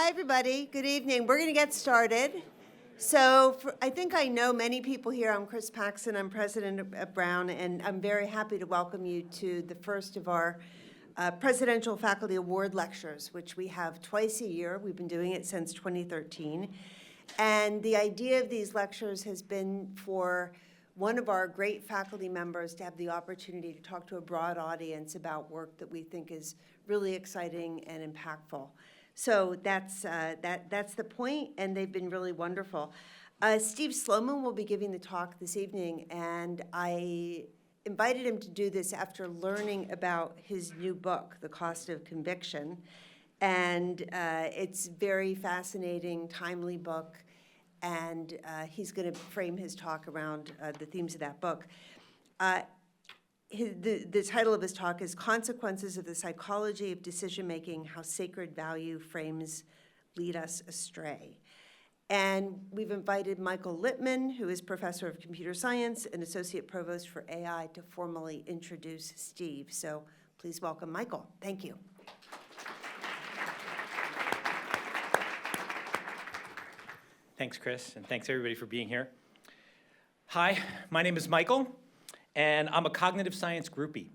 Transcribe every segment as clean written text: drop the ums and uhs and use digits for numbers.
Hi, everybody. Good evening. We're going to get started. So I think I know many people here. I'm Chris Paxson. I'm president of Brown, and I'm very happy to welcome you to the first of our Presidential Faculty Award Lectures, which we have twice a year. We've been doing it since 2013. And the idea of these lectures has been for one of our great faculty members to have the opportunity to talk to a broad audience about work that we think is really exciting and impactful. So that's the point, and they've been really wonderful. Steve Sloman will be giving the talk this evening, and I invited him to do this after learning about his new book, The Cost of Conviction. And it's a very fascinating, timely book, and he's going to frame his talk around the themes of that book. The title of his talk is Consequences of the Psychology of Decision-Making, How Sacred Value Frames Lead Us Astray. And we've invited Michael Littman, who is professor of computer science and associate provost for AI, to formally introduce Steve. So please welcome Michael. Thank you. Thanks, Chris, and thanks everybody for being here. Hi, my name is Michael, and I'm a cognitive science groupie.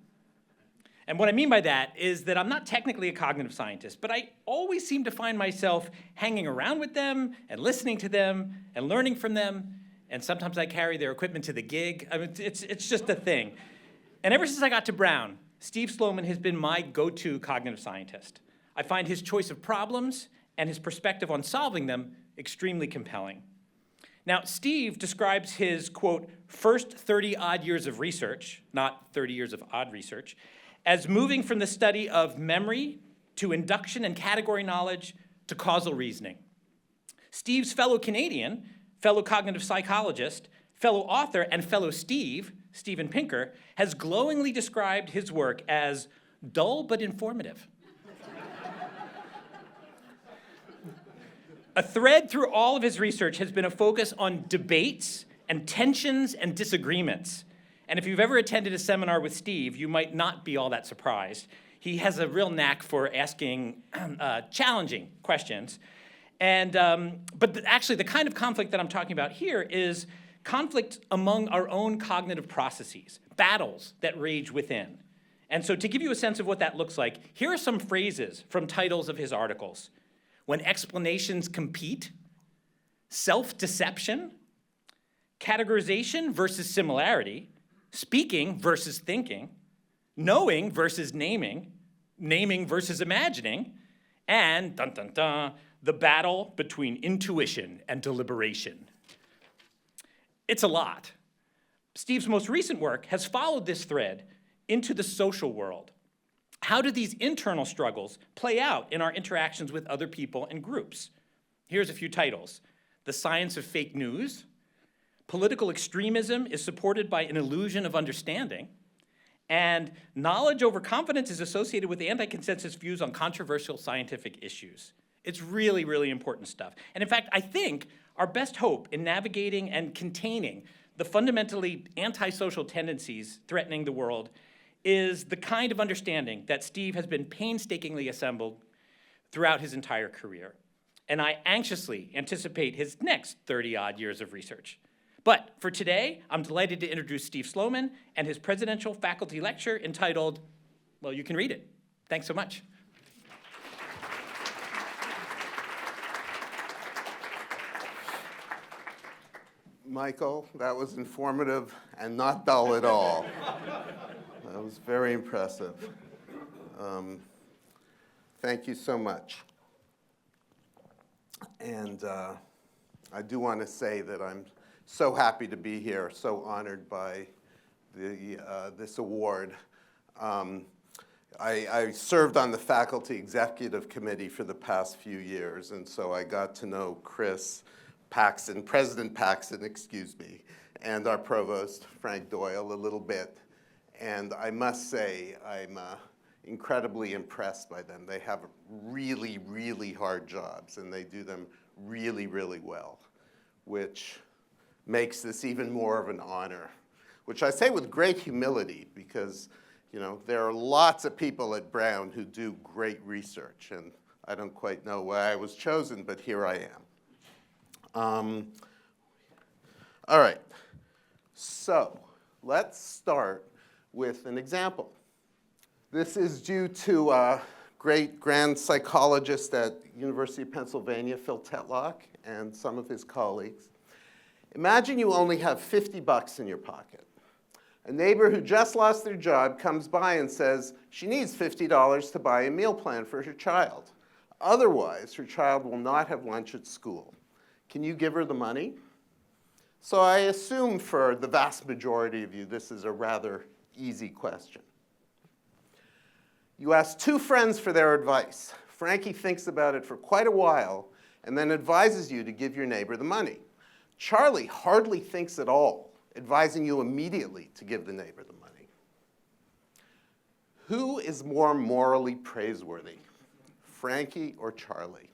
And what I mean by that is that I'm not technically a cognitive scientist, but I always seem to find myself hanging around with them and listening to them and learning from them, and sometimes I carry their equipment to the gig. I mean, it's just a thing. And ever since I got to Brown, Steve Sloman has been my go-to cognitive scientist. I find his choice of problems and his perspective on solving them extremely compelling. Now, Steve describes his, quote, first 30-odd years of research, not 30 years of odd research, as moving from the study of memory to induction and category knowledge to causal reasoning. Steve's fellow Canadian, fellow cognitive psychologist, fellow author, and fellow Steve, Steven Pinker, has glowingly described his work as dull but informative. A thread through all of his research has been a focus on debates and tensions and disagreements. And if you've ever attended a seminar with Steve, you might not be all that surprised. He has a real knack for asking challenging questions. But actually, the kind of conflict that I'm talking about here is conflict among our own cognitive processes, battles that rage within. And so to give you a sense of what that looks like, here are some phrases from titles of his articles. When explanations compete, self-deception, categorization versus similarity, speaking versus thinking, knowing versus naming, naming versus imagining, and, dun dun dun, the battle between intuition and deliberation. It's a lot. Steve's most recent work has followed this thread into the social world. How do these internal struggles play out in our interactions with other people and groups? Here's a few titles. The Science of Fake News, Political Extremism is Supported by an Illusion of Understanding, and Knowledge over Confidence is Associated with Anti-Consensus Views on Controversial Scientific Issues. It's really, really important stuff. And in fact, I think our best hope in navigating and containing the fundamentally antisocial tendencies threatening the world is the kind of understanding that Steve has been painstakingly assembled throughout his entire career. And I anxiously anticipate his next 30-odd years of research. But for today, I'm delighted to introduce Steve Sloman and his presidential faculty lecture entitled, well, you can read it. Thanks so much. Michael, that was informative and not dull at all. That was very impressive. Thank you so much. And I do want to say that I'm so happy to be here, so honored by this award. I served on the faculty executive committee for the past few years, and so I got to know Chris Paxson, President Paxson, excuse me, and our provost, Frank Doyle, a little bit. And I must say, I'm incredibly impressed by them. They have really, really hard jobs, and they do them really, really well, which makes this even more of an honor, which I say with great humility, because there are lots of people at Brown who do great research, and I don't quite know why I was chosen, but here I am. All right, so let's start with an example. This is due to a great grand psychologist at University of Pennsylvania, Phil Tetlock, and some of his colleagues. Imagine you only have 50 bucks in your pocket. A neighbor who just lost their job comes by and says she needs $50 to buy a meal plan for her child. Otherwise, her child will not have lunch at school. Can you give her the money? So I assume for the vast majority of you, this is a rather easy question. You ask two friends for their advice. Frankie thinks about it for quite a while and then advises you to give your neighbor the money. Charlie hardly thinks at all, advising you immediately to give the neighbor the money. Who is more morally praiseworthy, Frankie or Charlie?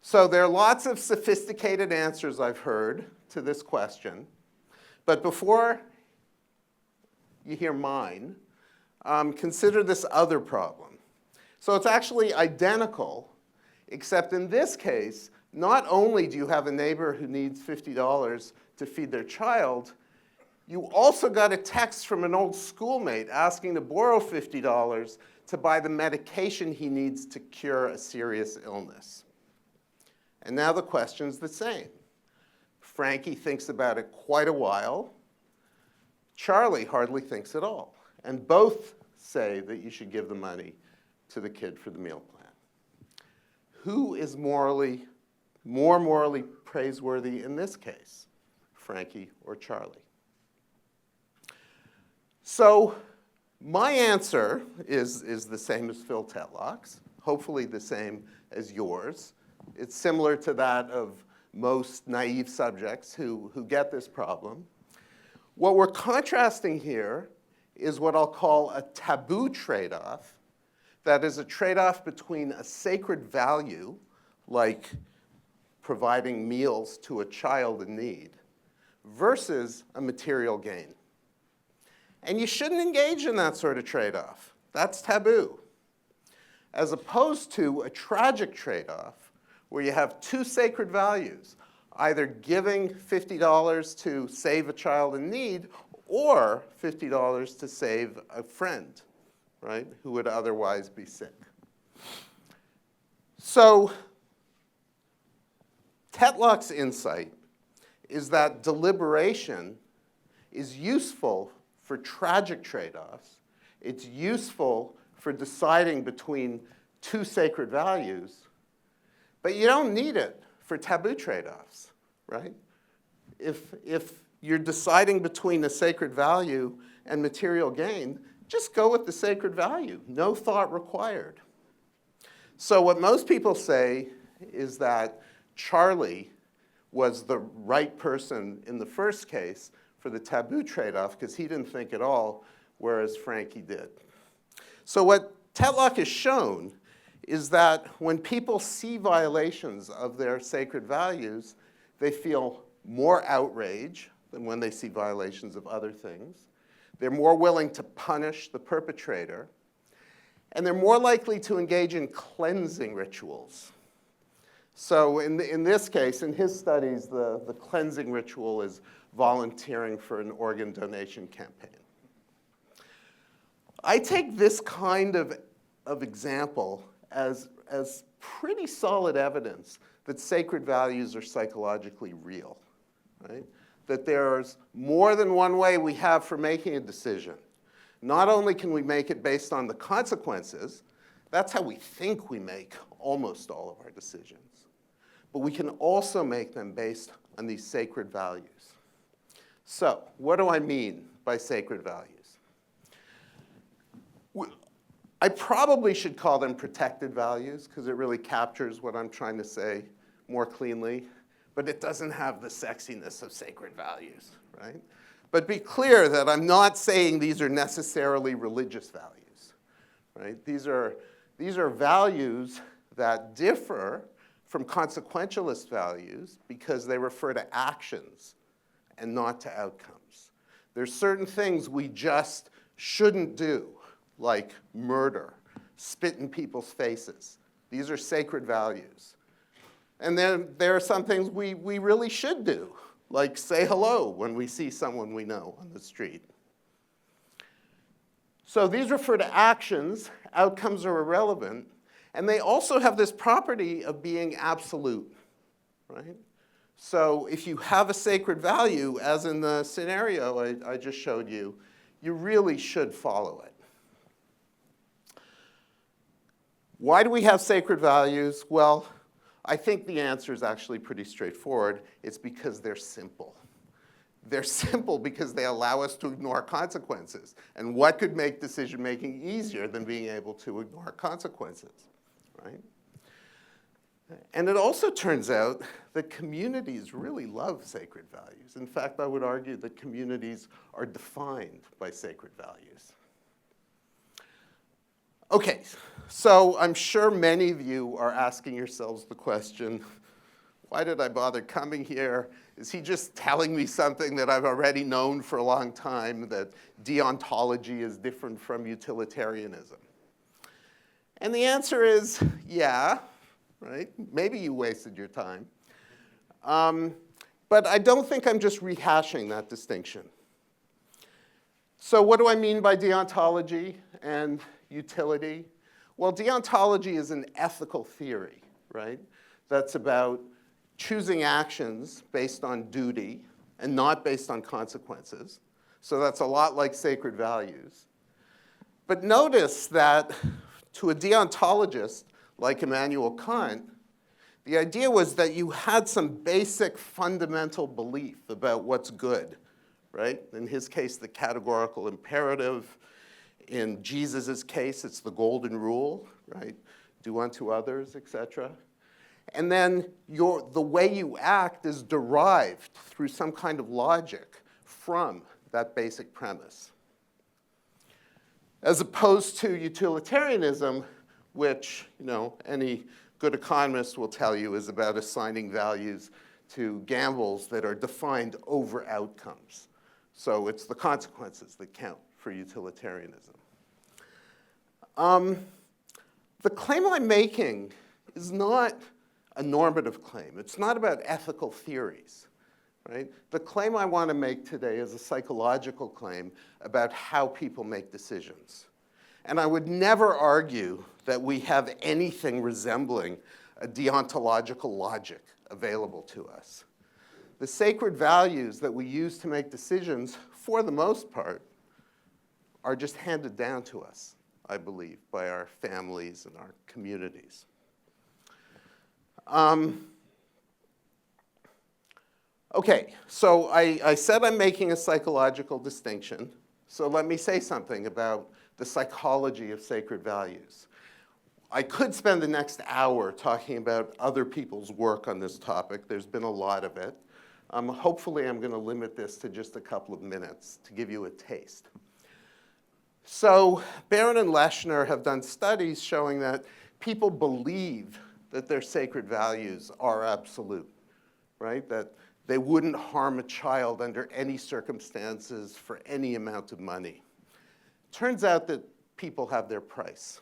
So there are lots of sophisticated answers I've heard to this question, but before you hear mine, consider this other problem. So it's actually identical, except in this case, not only do you have a neighbor who needs $50 to feed their child, you also got a text from an old schoolmate asking to borrow $50 to buy the medication he needs to cure a serious illness. And now the question's the same. Frankie thinks about it quite a while. Charlie hardly thinks at all. And both say that you should give the money to the kid for the meal plan. Who is more morally praiseworthy in this case, Frankie or Charlie? So my answer is the same as Phil Tetlock's, hopefully the same as yours. It's similar to that of most naive subjects who get this problem. What we're contrasting here is what I'll call a taboo trade-off. That is a trade-off between a sacred value, like providing meals to a child in need, versus a material gain. And you shouldn't engage in that sort of trade-off. That's taboo. As opposed to a tragic trade-off, where you have two sacred values, either giving $50 to save a child in need or $50 to save a friend, right, who would otherwise be sick. So Tetlock's insight is that deliberation is useful for tragic trade-offs. It's useful for deciding between two sacred values, but you don't need it for taboo trade-offs, right? If you're deciding between a sacred value and material gain, just go with the sacred value. No thought required. So what most people say is that Charlie was the right person in the first case for the taboo trade-off because he didn't think at all, whereas Frankie did. So what Tetlock has shown is that when people see violations of their sacred values, they feel more outrage than when they see violations of other things. They're more willing to punish the perpetrator. And they're more likely to engage in cleansing rituals. So in this case, in his studies, the cleansing ritual is volunteering for an organ donation campaign. I take this kind of example as pretty solid evidence that sacred values are psychologically real, right? That there's more than one way we have for making a decision. Not only can we make it based on the consequences, that's how we think we make almost all of our decisions, but we can also make them based on these sacred values. So, what do I mean by sacred values? I probably should call them protected values because it really captures what I'm trying to say more cleanly, but it doesn't have the sexiness of sacred values, right? But be clear that I'm not saying these are necessarily religious values, right? These are values that differ from consequentialist values because they refer to actions and not to outcomes. There's certain things we just shouldn't do, like murder, spit in people's faces, These are sacred values. And then there are some things we really should do, like say hello when we see someone we know on the street. So these refer to actions. Outcomes are irrelevant. And they also have this property of being absolute, right? So if you have a sacred value, as in the scenario I just showed you, you really should follow it. Why do we have sacred values? Well, I think the answer is actually pretty straightforward. It's because they're simple. They're simple because they allow us to ignore consequences. And what could make decision-making easier than being able to ignore consequences, right? And it also turns out that communities really love sacred values. In fact, I would argue that communities are defined by sacred values. Okay, so I'm sure many of you are asking yourselves the question, why did I bother coming here? Is he just telling me something that I've already known for a long time, that deontology is different from utilitarianism? And the answer is, yeah, right? Maybe you wasted your time. But I don't think I'm just rehashing that distinction. So what do I mean by deontology and utility? Well, deontology is an ethical theory, right? That's about choosing actions based on duty and not based on consequences. So that's a lot like sacred values. But notice that to a deontologist like Immanuel Kant, the idea was that you had some basic fundamental belief about what's good, right? In his case, the categorical imperative. In Jesus' case, it's the golden rule, right? Do unto others, etc. And then the way you act is derived through some kind of logic from that basic premise. As opposed to utilitarianism, which any good economist will tell you is about assigning values to gambles that are defined over outcomes. So it's the consequences that count for utilitarianism. The claim I'm making is not a normative claim. It's not about ethical theories, right? The claim I want to make today is a psychological claim about how people make decisions. And I would never argue that we have anything resembling a deontological logic available to us. The sacred values that we use to make decisions, for the most part, are just handed down to us, I believe, by our families and our communities. Okay, so I said I'm making a psychological distinction. So let me say something about the psychology of sacred values. I could spend the next hour talking about other people's work on this topic. There's been a lot of it. Hopefully, I'm going to limit this to just a couple of minutes to give you a taste. So Barron and Leshner have done studies showing that people believe that their sacred values are absolute, right? That they wouldn't harm a child under any circumstances for any amount of money. Turns out that people have their price.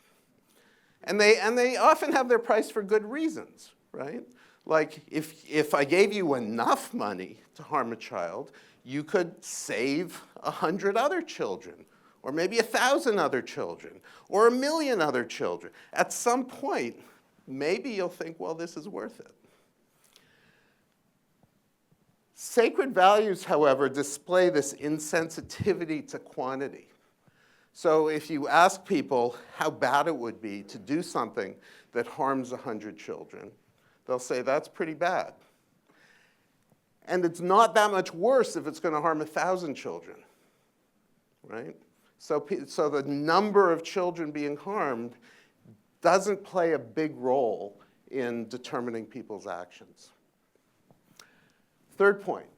And they often have their price for good reasons, right? Like if I gave you enough money to harm a child, you could save 100 other children, or maybe 1,000 other children, or 1 million other children. At some point, maybe you'll think, well, this is worth it. Sacred values, however, display this insensitivity to quantity. So if you ask people how bad it would be to do something that harms 100 children, they'll say that's pretty bad. And it's not that much worse if it's going to harm 1,000 children, right? So the number of children being harmed doesn't play a big role in determining people's actions. Third point,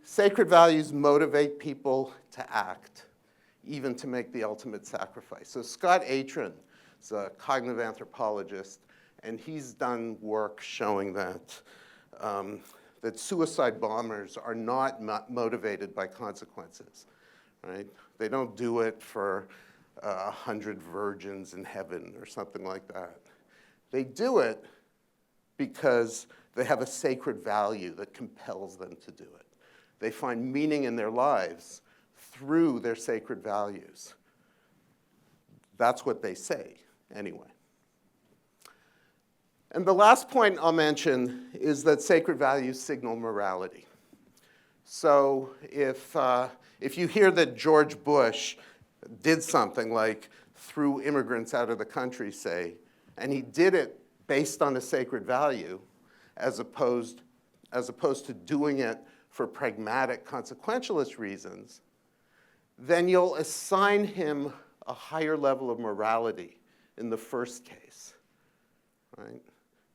sacred values motivate people to act, even to make the ultimate sacrifice. So Scott Atran is a cognitive anthropologist, and he's done work showing that, that suicide bombers are not motivated by consequences, right? They don't do it for 100 virgins in heaven or something like that. They do it because they have a sacred value that compels them to do it. They find meaning in their lives through their sacred values. That's what they say, anyway. And the last point I'll mention is that sacred values signal morality. So if you hear that George Bush did something like threw immigrants out of the country, say, and he did it based on a sacred value, as opposed to doing it for pragmatic consequentialist reasons, then you'll assign him a higher level of morality in the first case, right?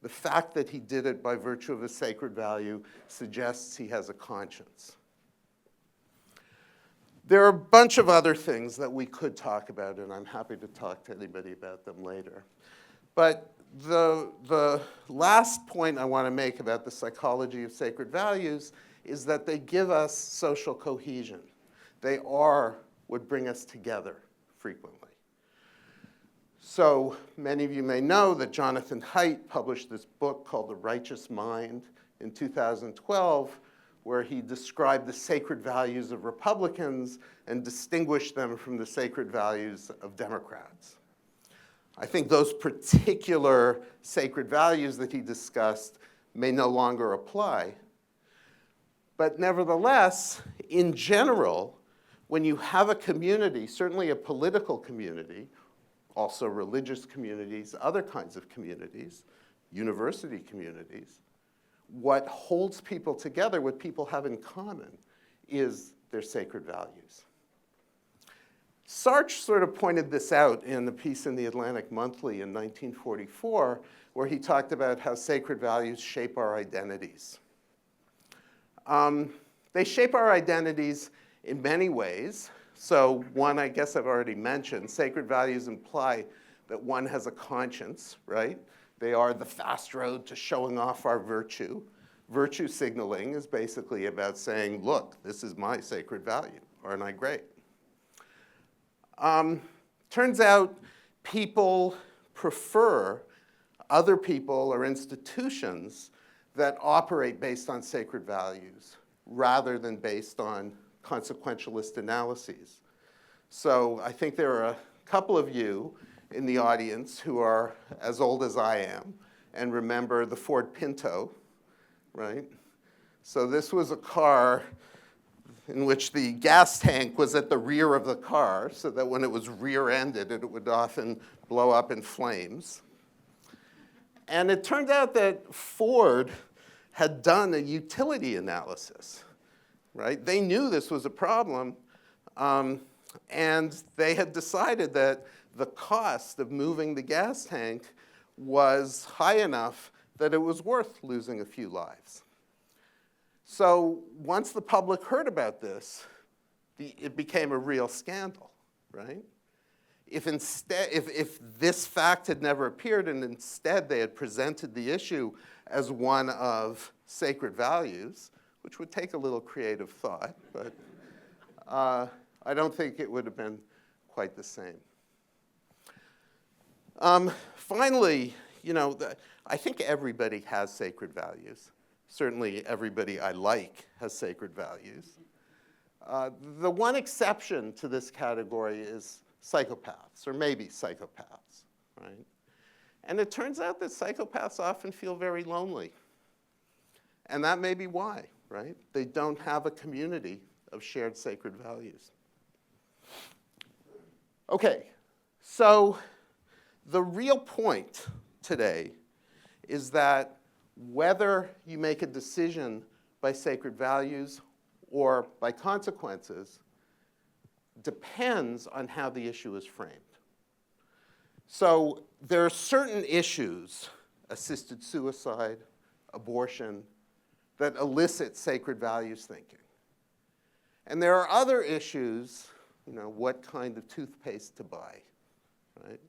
The fact that he did it by virtue of a sacred value suggests he has a conscience. There are a bunch of other things that we could talk about, and I'm happy to talk to anybody about them later. But the last point I want to make about the psychology of sacred values is that they give us social cohesion. They are what bring us together frequently. So many of you may know that Jonathan Haidt published this book called The Righteous Mind in 2012, where he described the sacred values of Republicans and distinguished them from the sacred values of Democrats. I think those particular sacred values that he discussed may no longer apply. But nevertheless, in general, when you have a community, certainly a political community, also religious communities, other kinds of communities, university communities, what holds people together, what people have in common, is their sacred values. Sartre sort of pointed this out in the piece in the Atlantic Monthly in 1944, where he talked about how sacred values shape our identities. They shape our identities in many ways. So one, I guess I've already mentioned, sacred values imply that one has a conscience, right? They are the fast road to showing off our virtue. Virtue signaling is basically about saying, look, this is my sacred value. Aren't I great? Turns out people prefer other people or institutions that operate based on sacred values rather than based on consequentialist analyses. So I think there are a couple of you in the audience who are as old as I am and remember the Ford Pinto, right? So this was a car in which the gas tank was at the rear of the car so that when it was rear-ended, it would often blow up in flames. And it turned out that Ford had done a utility analysis, right? They knew this was a problem, and they had decided that the cost of moving the gas tank was high enough that it was worth losing a few lives. So once the public heard about this, it became a real scandal, right? If this fact had never appeared and instead they had presented the issue as one of sacred values, which would take a little creative thought, but I don't think it would have been quite the same. Finally, I think everybody has sacred values. Certainly everybody I like has sacred values. The one exception to this category is psychopaths, or maybe psychopaths, right? And it turns out that psychopaths often feel very lonely. And that may be why, right? They don't have a community of shared sacred values. Okay, so the real point today is that whether you make a decision by sacred values or by consequences depends on how the issue is framed. So there are certain issues, assisted suicide, abortion, that elicit sacred values thinking. And there are other issues, what kind of toothpaste to buy, right,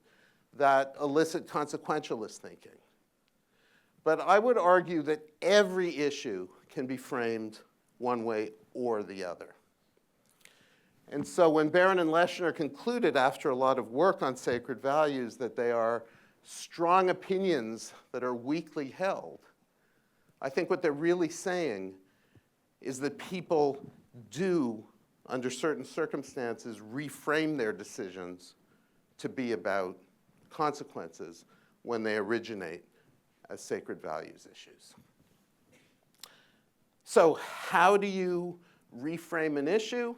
that elicit consequentialist thinking. But I would argue that every issue can be framed one way or the other. And so when Barron and Leshner concluded after a lot of work on sacred values that they are strong opinions that are weakly held, I think what they're really saying is that people do, under certain circumstances, reframe their decisions to be about consequences when they originate as sacred values issues. So how do you reframe an issue?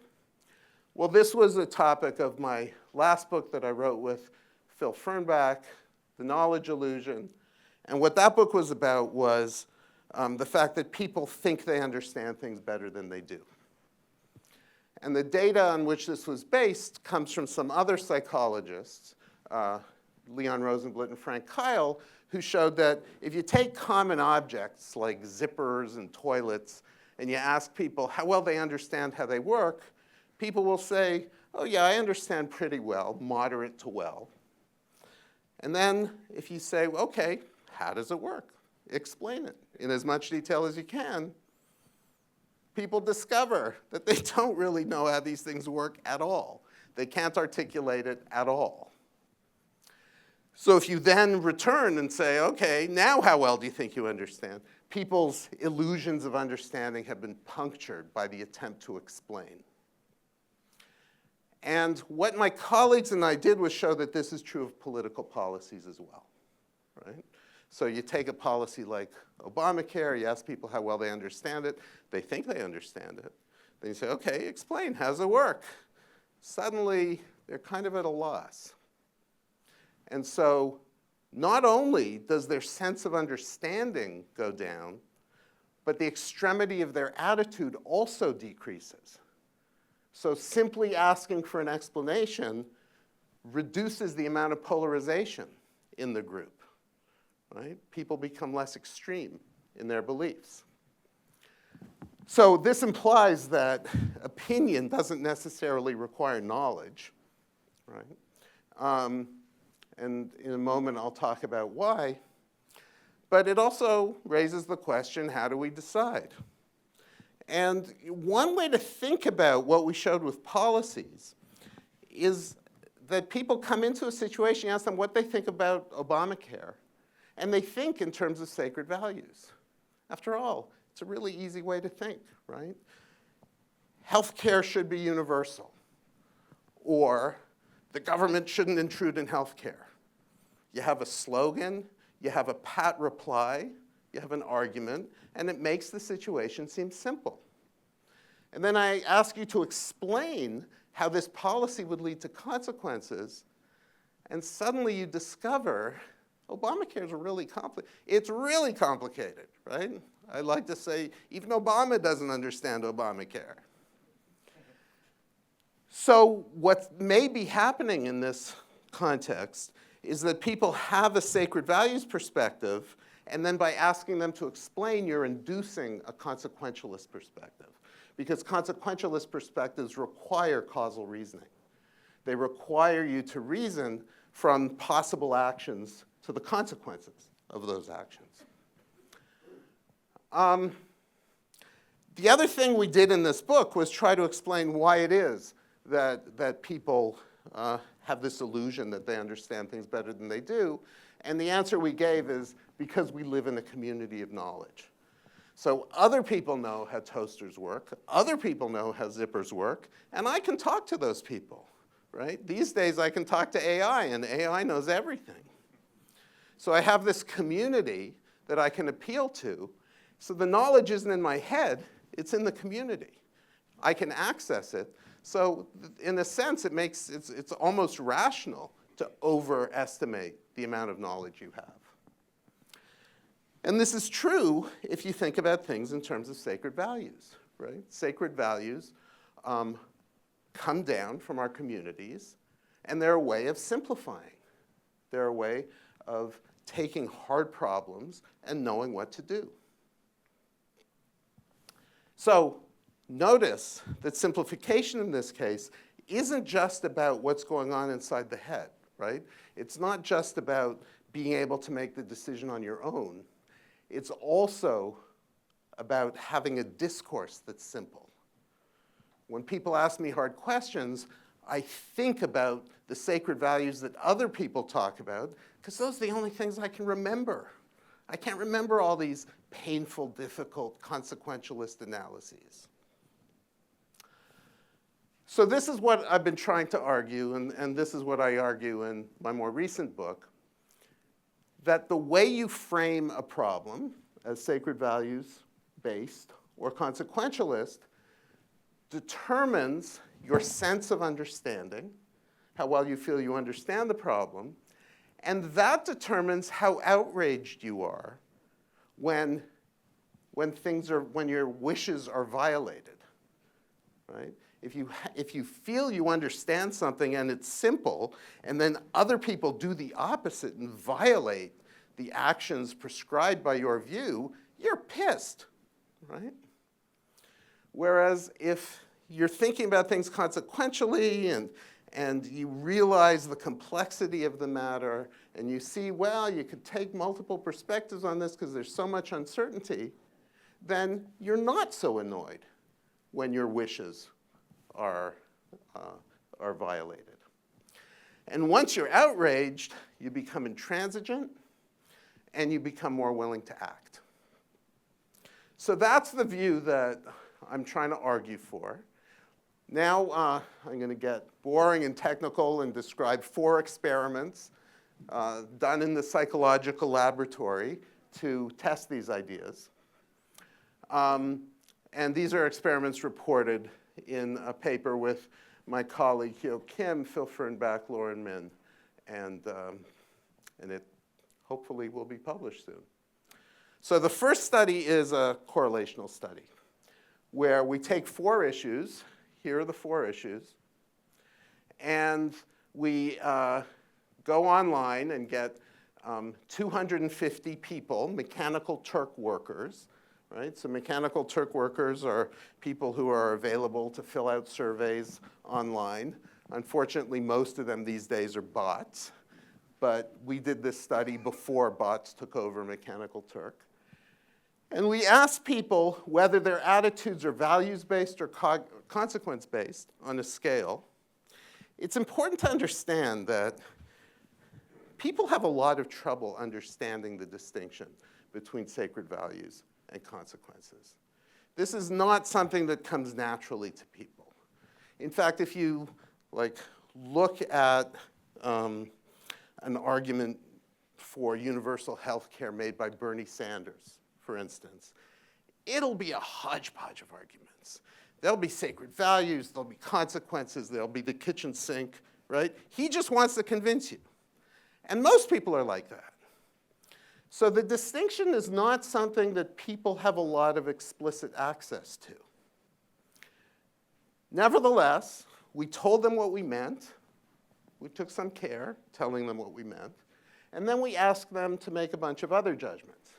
Well, this was a topic of my last book that I wrote with Phil Fernbach, The Knowledge Illusion. And what that book was about was the fact that people think they understand things better than they do. And the data on which this was based comes from some other psychologists, Leon Rosenblatt and Frank Kyle, who showed that if you take common objects like zippers and toilets and you ask people how well they understand how they work, people will say, oh yeah, I understand pretty well, moderate to well. And then if you say, okay, how does it work? Explain it in as much detail as you can. People discover that they don't really know how these things work at all. They can't articulate it at all. So if you then return and say, okay, now how well do you think you understand? People's illusions of understanding have been punctured by the attempt to explain. And what my colleagues and I did was show that this is true of political policies as well, right? So you take a policy like Obamacare, you ask people how well they understand it, they think they understand it. Then you say, okay, explain, how does it work? Suddenly, they're kind of at a loss. And so not only does their sense of understanding go down, but the extremity of their attitude also decreases. So simply asking for an explanation reduces the amount of polarization in the group. Right? People become less extreme in their beliefs. So this implies that opinion doesn't necessarily require knowledge, right? And in a moment I'll talk about why. But it also raises the question, how do we decide? And one way to think about what we showed with policies is that people come into a situation, you ask them what they think about Obamacare, and they think in terms of sacred values. After all, it's a really easy way to think, right? Healthcare should be universal, or the government shouldn't intrude in healthcare. You have a slogan, you have a pat reply, you have an argument, and it makes the situation seem simple. And then I ask you to explain how this policy would lead to consequences, and suddenly you discover Obamacare is really complicated. It's really complicated, right? I like to say even Obama doesn't understand Obamacare. So what may be happening in this context is that people have a sacred values perspective, and then by asking them to explain, you're inducing a consequentialist perspective. Because consequentialist perspectives require causal reasoning. They require you to reason from possible actions to the consequences of those actions. The other thing we did in this book was try to explain why it is that people have this illusion that they understand things better than they do. And the answer we gave is because we live in a community of knowledge. So other people know how toasters work, other people know how zippers work, and I can talk to those people, right? These days I can talk to AI, and AI knows everything. So I have this community that I can appeal to. So the knowledge isn't in my head, it's in the community. I can access it. So in a sense, it's almost rational to overestimate the amount of knowledge you have. And this is true if you think about things in terms of sacred values, right? Sacred values come down from our communities, and they're a way of simplifying. They're a way of taking hard problems and knowing what to do. So notice that simplification in this case isn't just about what's going on inside the head, right? It's not just about being able to make the decision on your own. It's also about having a discourse that's simple. When people ask me hard questions, I think about the sacred values that other people talk about, because those are the only things I can remember. I can't remember all these painful, difficult, consequentialist analyses. So this is what I've been trying to argue, and this is what I argue in my more recent book, that the way you frame a problem as sacred values-based or consequentialist determines your sense of understanding, how well you feel you understand the problem, and that determines how outraged you are when your wishes are violated, right? If you feel you understand something and it's simple, and then other people do the opposite and violate the actions prescribed by your view, you're pissed, right? Whereas if you're thinking about things consequentially and you realize the complexity of the matter and you see, well, you could take multiple perspectives on this because there's so much uncertainty, then you're not so annoyed when your wishes are violated. And once you're outraged, you become intransigent and you become more willing to act. So that's the view that I'm trying to argue for. Now I'm going to get boring and technical and describe 4 experiments done in the psychological laboratory to test these ideas. And these are experiments reported in a paper with my colleague Hyo Kim, Phil Fernbach, Lauren Min, and it hopefully will be published soon. So the first study is a correlational study where we take 4 issues. Here are the 4 issues. And we go online and get 250 people, mechanical Turk workers, right? So mechanical Turk workers are people who are available to fill out surveys online. Unfortunately, most of them these days are bots. But we did this study before bots took over Mechanical Turk. And we asked people whether their attitudes are values-based or consequence-based on a scale. It's important to understand that people have a lot of trouble understanding the distinction between sacred values and consequences. This is not something that comes naturally to people. In fact, if you look at an argument for universal health care made by Bernie Sanders, for instance, it'll be a hodgepodge of arguments. There'll be sacred values, there'll be consequences, there'll be the kitchen sink, right? He just wants to convince you. And most people are like that. So the distinction is not something that people have a lot of explicit access to. Nevertheless, we told them what we meant. We took some care telling them what we meant. And then we asked them to make a bunch of other judgments.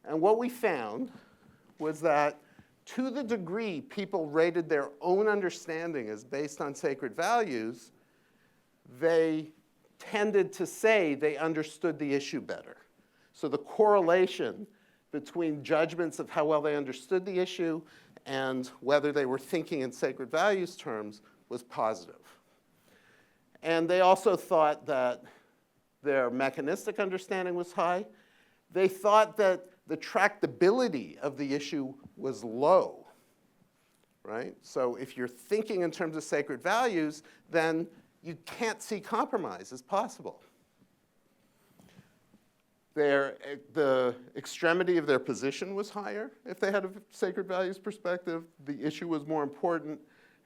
And what we found was that to the degree people rated their own understanding as based on sacred values, they tended to say they understood the issue better. So the correlation between judgments of how well they understood the issue and whether they were thinking in sacred values terms was positive. And they also thought that their mechanistic understanding was high. They thought that the tractability of the issue was low, right? So if you're thinking in terms of sacred values, then you can't see compromise as possible. The extremity of their position was higher if they had a sacred values perspective. The issue was more important,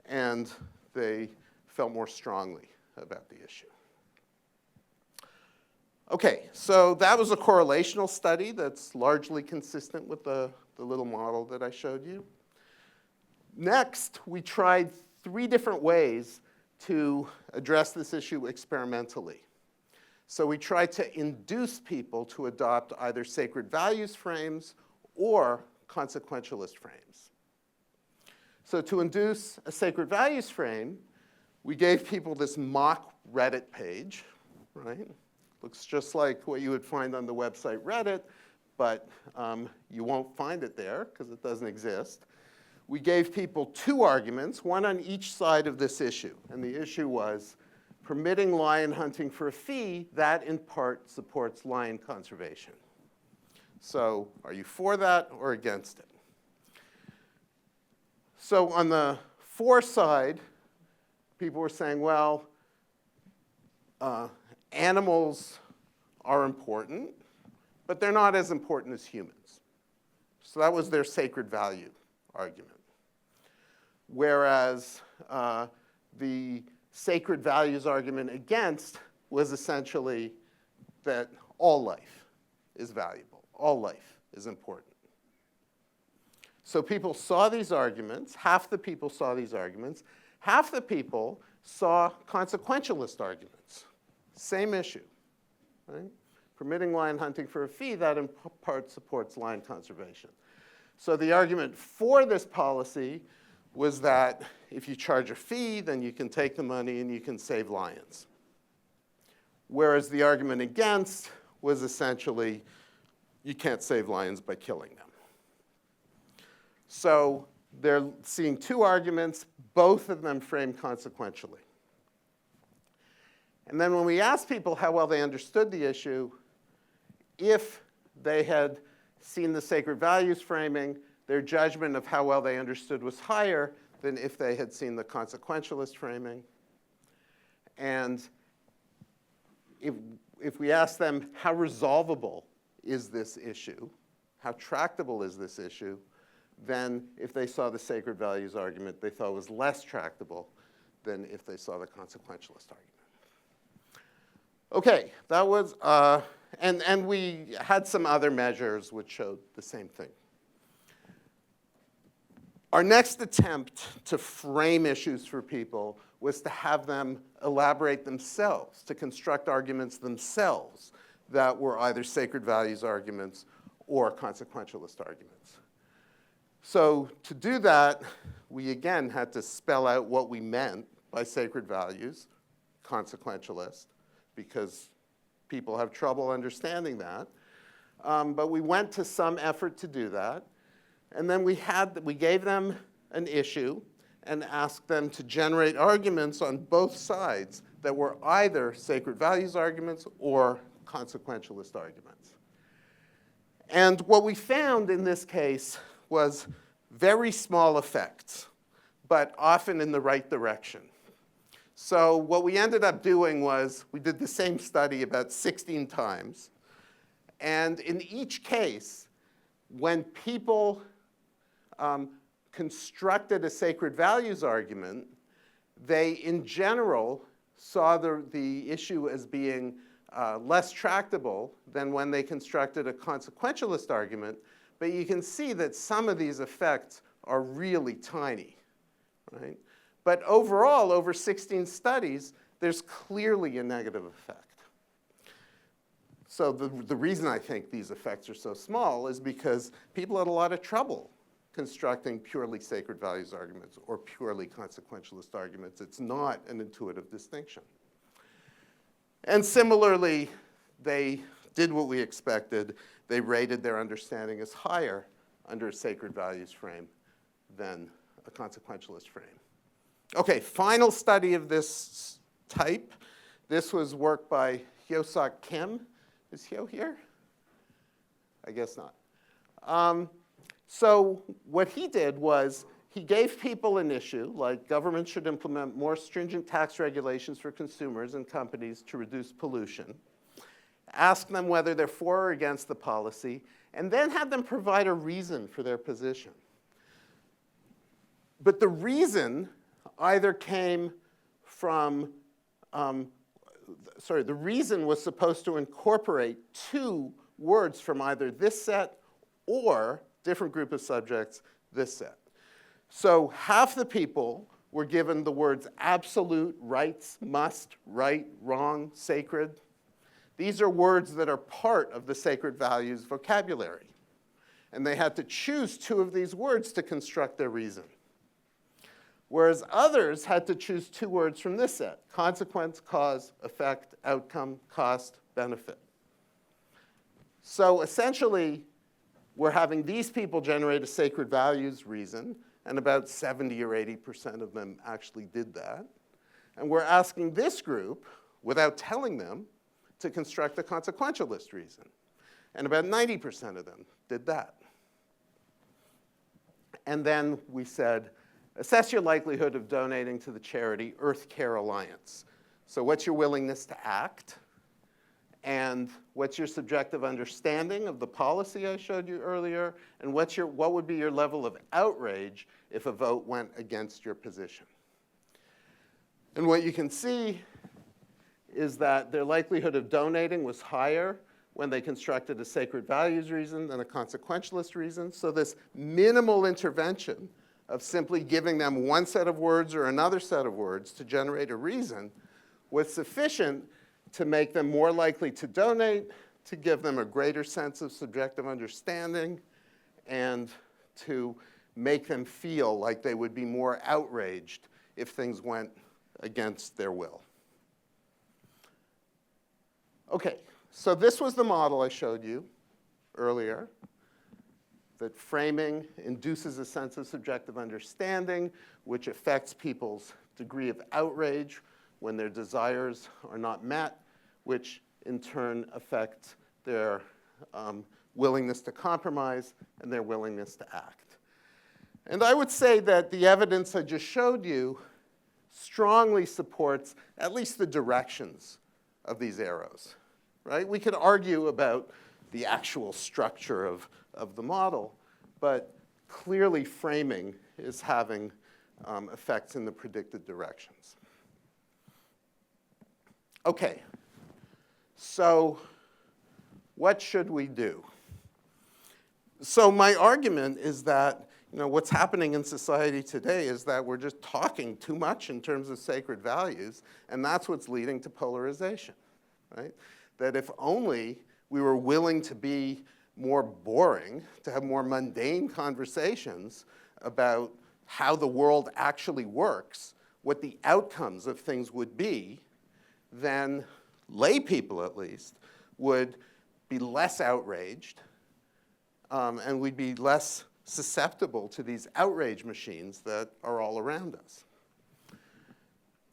and they felt more strongly about the issue. Okay, so that was a correlational study that's largely consistent with the little model that I showed you. Next, we tried 3 different ways to address this issue experimentally. So we tried to induce people to adopt either sacred values frames or consequentialist frames. So to induce a sacred values frame, we gave people this mock Reddit page, right? Looks just like what you would find on the website Reddit, but you won't find it there because it doesn't exist. we gave people two arguments, one on each side of this issue. And the issue was permitting lion hunting for a fee that in part supports lion conservation. So are you for that or against it? So on the for side, people were saying, well, animals are important, but they're not as important as humans. So that was their sacred value argument. Whereas the sacred values argument against was essentially that all life is valuable, all life is important. So people saw these arguments, half the people saw these arguments, half the people saw consequentialist arguments. Same issue, right? Permitting lion hunting for a fee that in part supports lion conservation. So the argument for this policy was that if you charge a fee, then you can take the money and you can save lions. Whereas the argument against was essentially you can't save lions by killing them. So they're seeing two arguments, both of them framed consequentially. And then when we asked people how well they understood the issue, if they had seen the sacred values framing, their judgment of how well they understood was higher than if they had seen the consequentialist framing. And if we ask them how resolvable is this issue, how tractable is this issue, then if they saw the sacred values argument, they thought was less tractable than if they saw the consequentialist argument. Okay, that was, and we had some other measures which showed the same thing. Our next attempt to frame issues for people was to have them elaborate themselves, to construct arguments themselves that were either sacred values arguments or consequentialist arguments. So to do that, we again had to spell out what we meant by sacred values, consequentialist, because people have trouble understanding that. But we went to some effort to do that. And then we gave them an issue and asked them to generate arguments on both sides that were either sacred values arguments or consequentialist arguments. And what we found in this case was very small effects, but often in the right direction. So what we ended up doing was we did the same study about 16 times. And in each case, when people constructed a sacred values argument, they, in general, saw the issue as being less tractable than when they constructed a consequentialist argument. But you can see that some of these effects are really tiny, right? But overall, over 16 studies, there's clearly a negative effect. So the reason I think these effects are so small is because people had a lot of trouble constructing purely sacred values arguments or purely consequentialist arguments. It's not an intuitive distinction. And similarly, they did what we expected. They rated their understanding as higher under a sacred values frame than a consequentialist frame. Okay, final study of this type. This was work by Hyo-Sok Kim. Is Hyo here? I guess not. So what he did was he gave people an issue, like government should implement more stringent tax regulations for consumers and companies to reduce pollution, asked them whether they're for or against the policy, and then had them provide a reason for their position. But the reason either came from, the reason was supposed to incorporate two words from either this set or different group of subjects, this set. So half the people were given the words absolute, rights, must, right, wrong, sacred. These are words that are part of the sacred values vocabulary. And they had to choose two of these words to construct their reason. Whereas others had to choose two words from this set: consequence, cause, effect, outcome, cost, benefit. So essentially, we're having these people generate a sacred values reason, and about 70 or 80% of them actually did that. And we're asking this group, without telling them, to construct a consequentialist reason. And about 90% of them did that. And then we said, assess your likelihood of donating to the charity Earth Care Alliance. So what's your willingness to act? And what's your subjective understanding of the policy I showed you earlier? And what would be your level of outrage if a vote went against your position? And what you can see is that their likelihood of donating was higher when they constructed a sacred values reason than a consequentialist reason. So this minimal intervention of simply giving them one set of words or another set of words to generate a reason was sufficient to make them more likely to donate, to give them a greater sense of subjective understanding, and to make them feel like they would be more outraged if things went against their will. Okay, so this was the model I showed you earlier, that framing induces a sense of subjective understanding, which affects people's degree of outrage when their desires are not met, which in turn affects their willingness to compromise and their willingness to act. And I would say that the evidence I just showed you strongly supports at least the directions of these arrows, right? We could argue about the actual structure of the model, but clearly framing is having effects in the predicted directions. Okay, so what should we do? So my argument is that what's happening in society today is that we're just talking too much in terms of sacred values, and that's what's leading to polarization, right? That if only we were willing to be more boring, to have more mundane conversations about how the world actually works, what the outcomes of things would be, then lay people at least would be less outraged, and we'd be less susceptible to these outrage machines that are all around us.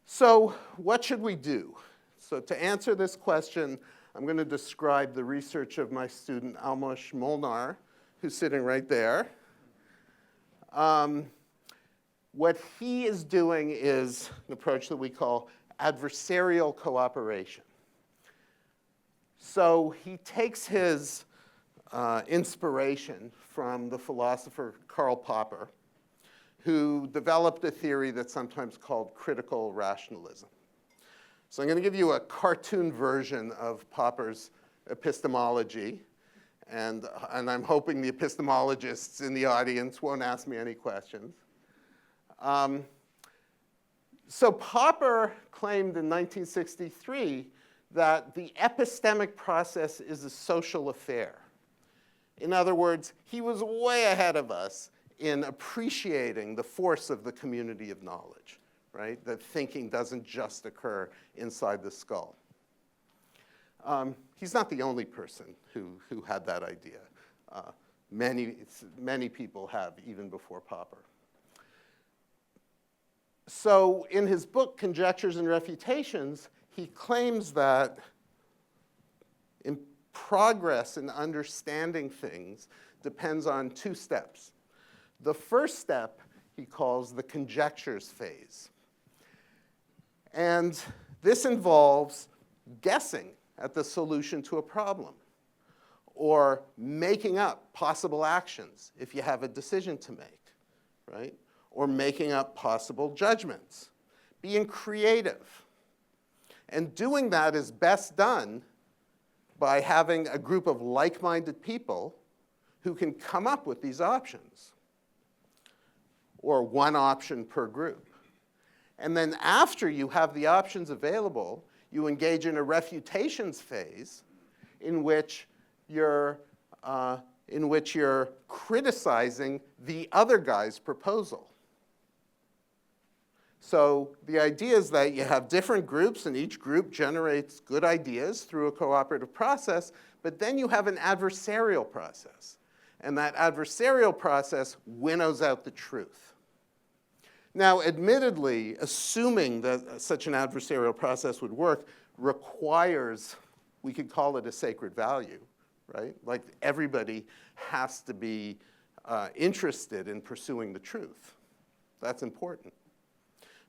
So what should we do? So to answer this question, I'm going to describe the research of my student Almos Molnar, who's sitting right there. What he is doing is an approach that we call adversarial cooperation. So he takes his inspiration from the philosopher Karl Popper, who developed a theory that's sometimes called critical rationalism. So I'm going to give you a cartoon version of Popper's epistemology, and I'm hoping the epistemologists in the audience won't ask me any questions. So Popper claimed in 1963 that the epistemic process is a social affair. In other words, he was way ahead of us in appreciating the force of the community of knowledge, right? That thinking doesn't just occur inside the skull. He's not the only person who had that idea. Many people have, even before Popper. So in his book, Conjectures and Refutations, he claims that in progress in understanding things depends on two steps. The first step he calls the conjectures phase. And this involves guessing at the solution to a problem, or making up possible actions if you have a decision to make, right? Or making up possible judgments, being creative. And doing that is best done by having a group of like-minded people who can come up with these options, or one option per group. And then after you have the options available, you engage in a refutations phase in which you're criticizing the other guy's proposal. So the idea is that you have different groups, and each group generates good ideas through a cooperative process, but then you have an adversarial process. And that adversarial process winnows out the truth. Now, admittedly, assuming that such an adversarial process would work requires, we could call it a sacred value, right? Like everybody has to be interested in pursuing the truth. That's important.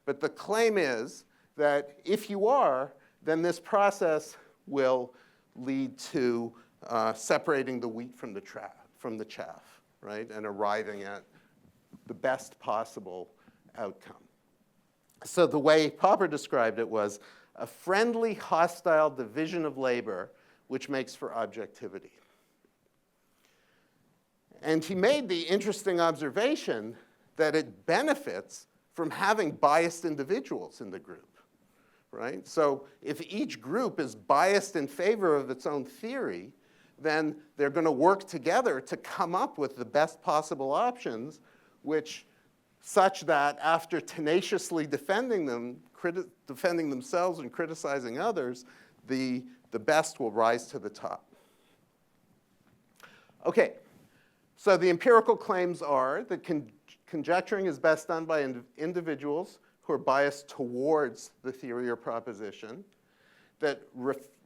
But the claim is that if you are, then this process will lead to separating the wheat from the chaff, right? And arriving at the best possible outcome. So the way Popper described it was a friendly, hostile division of labor which makes for objectivity. And he made the interesting observation that it benefits from having biased individuals in the group, right? So if each group is biased in favor of its own theory, then they're going to work together to come up with the best possible options, such that after tenaciously defending themselves and criticizing others, the best will rise to the top. Okay, so the empirical claims are that conjecturing is best done by individuals who are biased towards the theory or proposition, that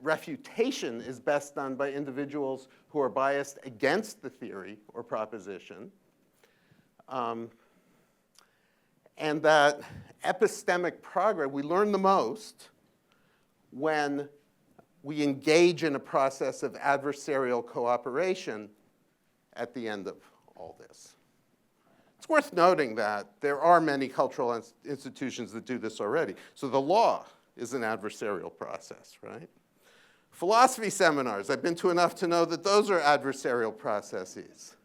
refutation is best done by individuals who are biased against the theory or proposition, and that epistemic progress, we learn the most when we engage in a process of adversarial cooperation at the end of all this. It's worth noting that there are many cultural institutions that do this already. So the law is an adversarial process, right? Philosophy seminars, I've been to enough to know that those are adversarial processes.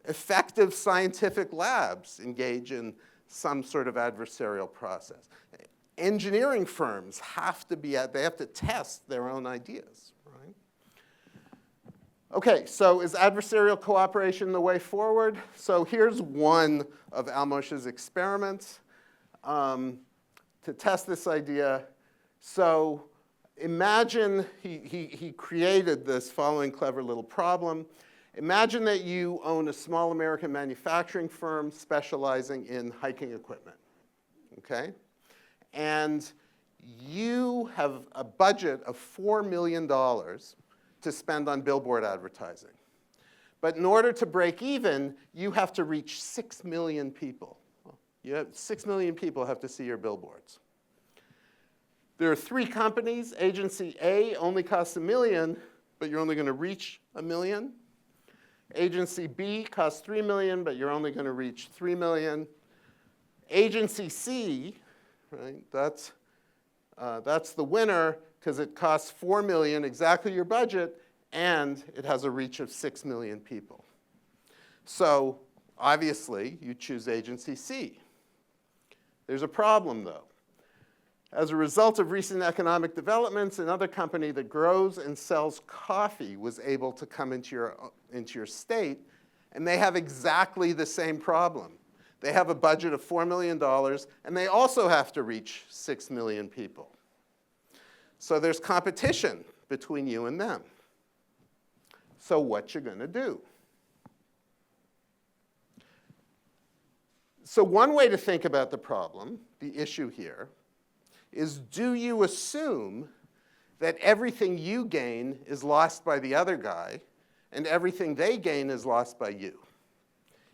Effective scientific labs engage in some sort of adversarial process. Engineering firms have to test their own ideas, right? Okay, so is adversarial cooperation the way forward? So here's one of Almosh's experiments to test this idea. So imagine he created this following clever little problem. Imagine that you own a small American manufacturing firm specializing in hiking equipment, okay? And you have a budget of $4 million to spend on billboard advertising. But in order to break even, you have to reach 6 million people. 6 million people have to see your billboards. There are 3 companies. Agency A only costs $1 million, but you're only going to reach $1 million. Agency B costs $3 million, but you're only going to reach $3 million. Agency C, right, that's the winner because it costs $4 million, exactly your budget, and it has a reach of 6 million people. So obviously, you choose Agency C. There's a problem, though. As a result of recent economic developments, another company that grows and sells coffee was able to come into your state, and they have exactly the same problem. They have a budget of $4 million, and they also have to reach 6 million people. So there's competition between you and them. So what you gonna do? So one way to think about the problem, the issue here, is do you assume that everything you gain is lost by the other guy and everything they gain is lost by you?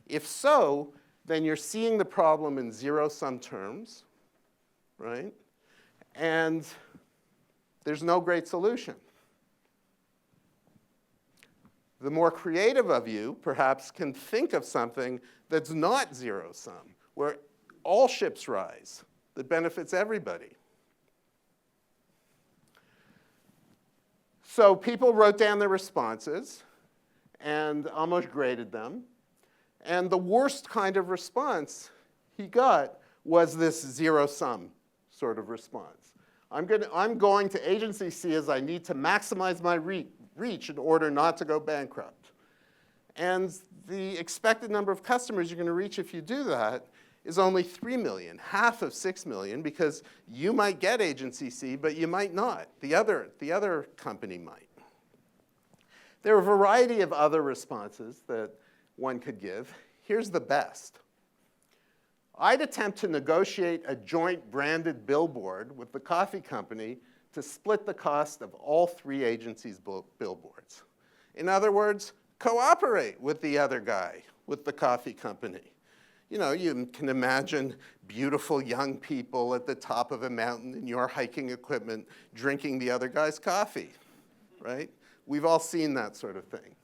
If so, then you're seeing the problem in zero-sum terms, right? And there's no great solution. The more creative of you, perhaps, can think of something that's not zero-sum, where all ships rise, that benefits everybody. So people wrote down their responses and almost graded them. And the worst kind of response he got was this zero-sum sort of response. I'm going to Agency C as I need to maximize my reach in order not to go bankrupt. And the expected number of customers you're going to reach if you do that is only 3 million, half of 6 million, because you might get Agency C, but you might not. The other company might. There are a variety of other responses that one could give. Here's the best. I'd attempt to negotiate a joint branded billboard with the coffee company to split the cost of all three agencies' billboards. In other words, cooperate with the other guy, with the coffee company. You know, you can imagine beautiful young people at the top of a mountain in your hiking equipment drinking the other guy's coffee, right? We've all seen that sort of thing.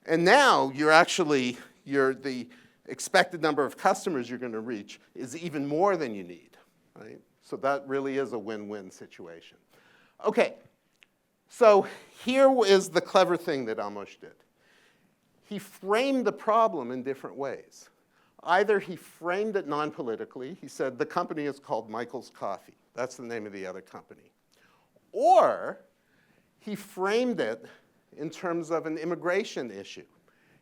And now the expected number of customers you're going to reach is even more than you need, right? So that really is a win-win situation. Okay, so here is the clever thing that Almosh did. He framed the problem in different ways. Either he framed it non-politically. He said, the company is called Michael's Coffee. That's the name of the other company. Or he framed it in terms of an immigration issue.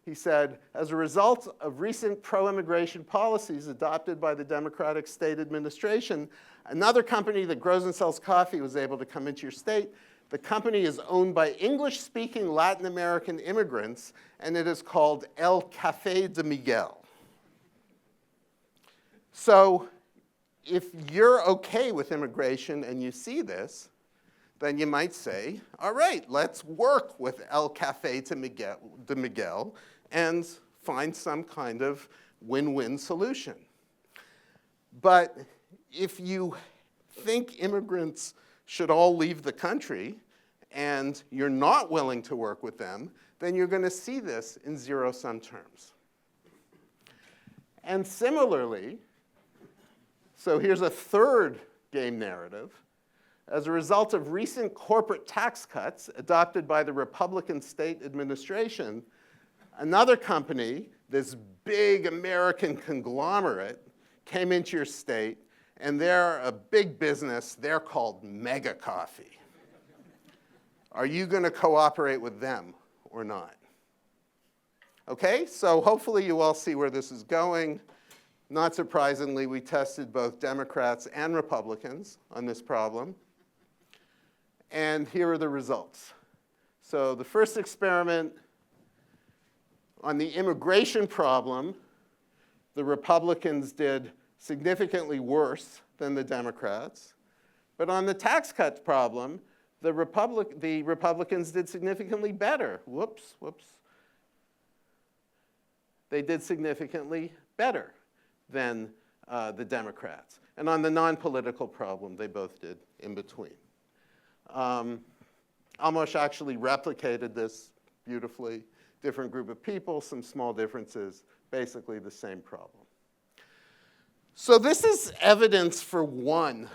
He said, as a result of recent pro-immigration policies adopted by the Democratic state administration, another company that grows and sells coffee was able to come into your state. The company is owned by English-speaking Latin American immigrants, and it is called El Café de Miguel. So if you're okay with immigration and you see this, then you might say, all right, let's work with El Café de Miguel and find some kind of win-win solution. But if you think immigrants should all leave the country and you're not willing to work with them, then you're going to see this in zero-sum terms. And similarly, so here's a third game narrative. As a result of recent corporate tax cuts adopted by the Republican state administration, another company, this big American conglomerate, came into your state, and they're a big business. They're called Mega Coffee. Are you going to cooperate with them or not? Okay, so hopefully you all see where this is going. Not surprisingly, we tested both Democrats and Republicans on this problem. And here are the results. So the first experiment on the immigration problem, the Republicans did significantly worse than the Democrats. But on the tax cut problem, the Republicans did significantly better. Whoops. They did significantly better than the Democrats. And on the non-political problem, they both did in between. Almosh actually replicated this beautifully. Different group of people, some small differences, basically the same problem. So this is evidence for one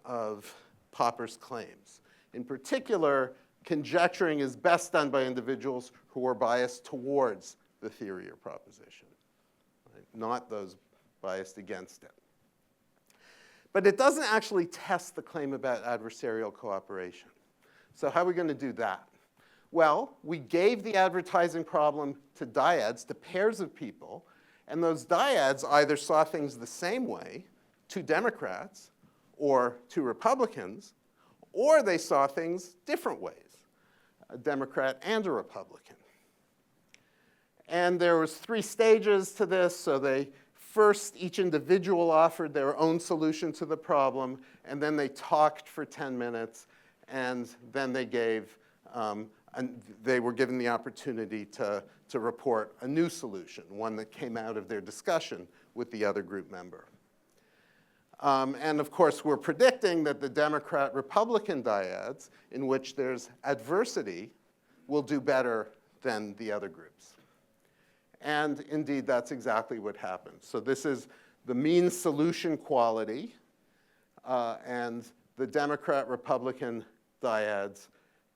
of Popper's claims. In particular, conjecturing is best done by individuals who are biased towards the theory or proposition, right? Not those biased against it. But it doesn't actually test the claim about adversarial cooperation. So how are we going to do that? Well, we gave the advertising problem to dyads, to pairs of people, and those dyads either saw things the same way, to Democrats or to Republicans, or they saw things different ways, a Democrat and a Republican. And there was 3 stages to this, so first, each individual offered their own solution to the problem, and then they talked for 10 minutes, and then they were given the opportunity to report a new solution, one that came out of their discussion with the other group member. And of course, we're predicting that the Democrat-Republican dyads, in which there's adversity, will do better than the other groups. And indeed, that's exactly what happened. So this is the mean solution quality, and the Democrat-Republican dyads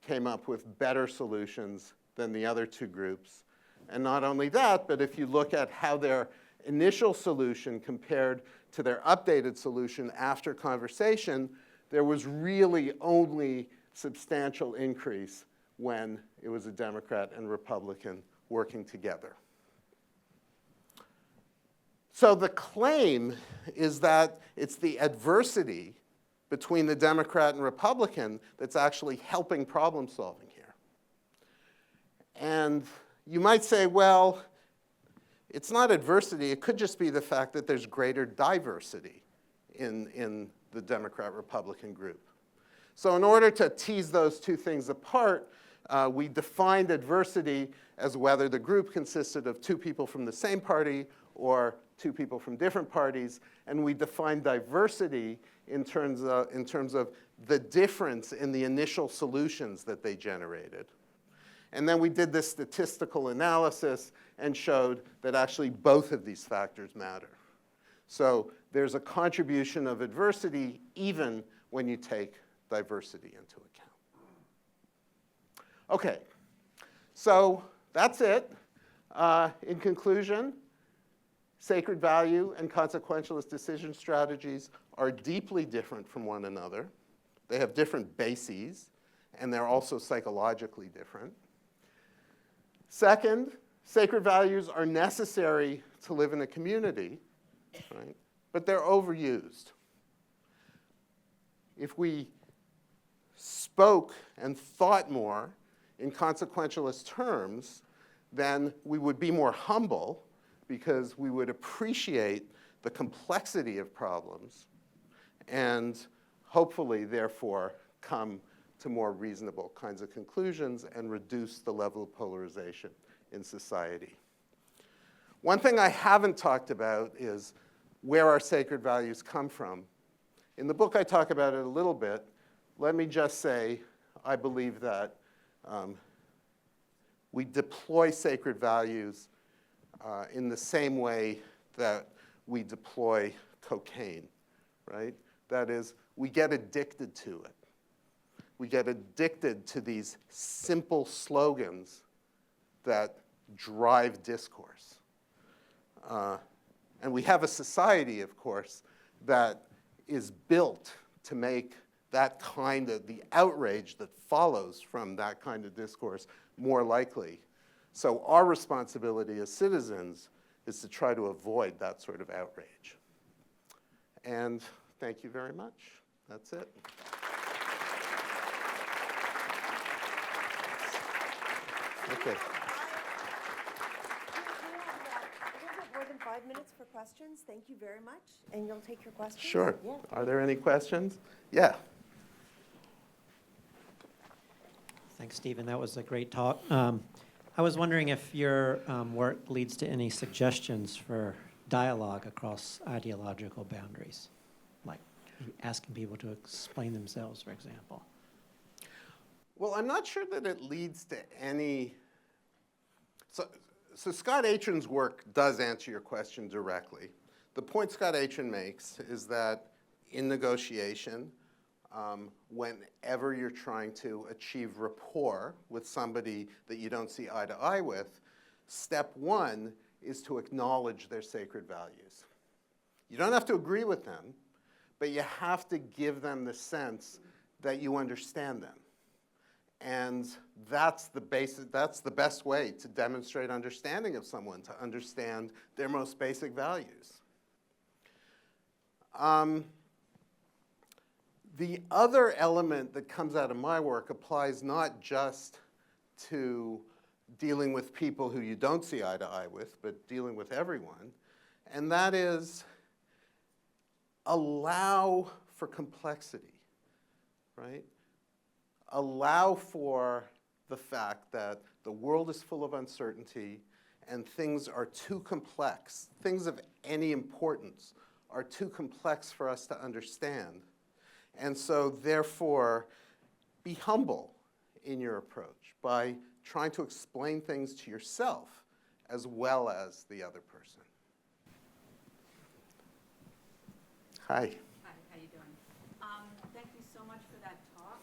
came up with better solutions than the other 2 groups. And not only that, but if you look at how their initial solution compared to their updated solution after conversation, there was really only substantial increase when it was a Democrat and Republican working together. So the claim is that it's the adversity between the Democrat and Republican that's actually helping problem solving here. And you might say, well, it's not adversity. It could just be the fact that there's greater diversity in the Democrat-Republican group. So in order to tease those two things apart, we defined adversity as whether the group consisted of two people from the same party or two people from different parties, and we defined diversity in terms of the difference in the initial solutions that they generated. And then we did this statistical analysis and showed that actually both of these factors matter. So there's a contribution of adversity even when you take diversity into account. Okay, so that's it. In conclusion, sacred value and consequentialist decision strategies are deeply different from one another. They have different bases, and they're also psychologically different. Second, sacred values are necessary to live in a community, right? But they're overused. If we spoke and thought more in consequentialist terms, then we would be more humble because we would appreciate the complexity of problems and hopefully, therefore, come to more reasonable kinds of conclusions and reduce the level of polarization in society. One thing I haven't talked about is where our sacred values come from. In the book, I talk about it a little bit. Let me just say, I believe that we deploy sacred values in the same way that we deploy cocaine, right? That is, we get addicted to it. We get addicted to these simple slogans that drive discourse. And we have a society, of course, that is built to make that kind of, the outrage that follows from that kind of discourse more likely. So our responsibility as citizens is to try to avoid that sort of outrage. And thank you very much. That's it. Okay. More than 5 minutes for questions. Thank you very much. And you'll take your questions? Sure. Yeah. Are there any questions? Yeah. Thanks, Stephen. That was a great talk. I was wondering if your work leads to any suggestions for dialogue across ideological boundaries, like asking people to explain themselves, for example. Well, I'm not sure that it leads to any. So Scott Atran's work does answer your question directly. The point Scott Atran makes is that in negotiation, whenever you're trying to achieve rapport with somebody that you don't see eye to eye with, step one is to acknowledge their sacred values. You don't have to agree with them, but you have to give them the sense that you understand them. And that's the best way to demonstrate understanding of someone, to understand their most basic values. The other element that comes out of my work applies not just to dealing with people who you don't see eye to eye with, but dealing with everyone, and that is allow for complexity, right? Allow for the fact that the world is full of uncertainty and things are too complex. Things of any importance are too complex for us to understand. And so, therefore, be humble in your approach by trying to explain things to yourself as well as the other person. Hi. Hi, how you doing? Thank you so much for that talk.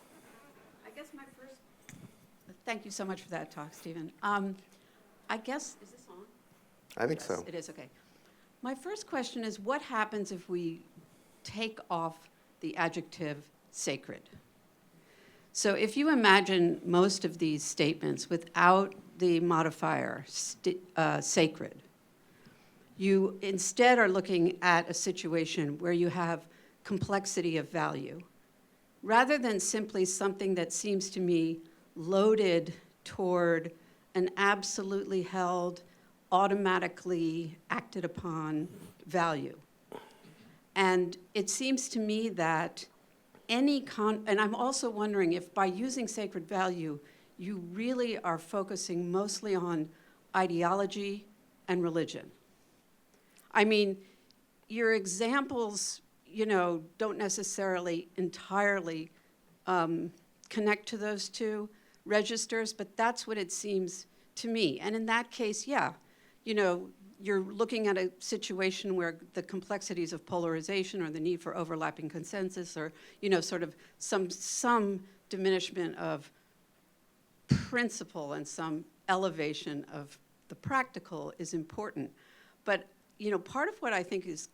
I guess my first, thank you so much for that talk, Stephen. I guess, is this on? I think Yes, so. it is, okay. My first question is, what happens if we take off the adjective sacred? So if you imagine most of these statements without the modifier sacred, you instead are looking at a situation where you have complexity of value, rather than simply something that seems to me loaded toward an absolutely held, automatically acted upon value. And it seems to me that and I'm also wondering if by using sacred value, you really are focusing mostly on ideology and religion. I mean, your examples, don't necessarily entirely connect to those two registers, but that's what it seems to me. And in that case, yeah, you're looking at a situation where the complexities of polarization or the need for overlapping consensus or, sort of some diminishment of principle and some elevation of the practical is important. But, part of what I think is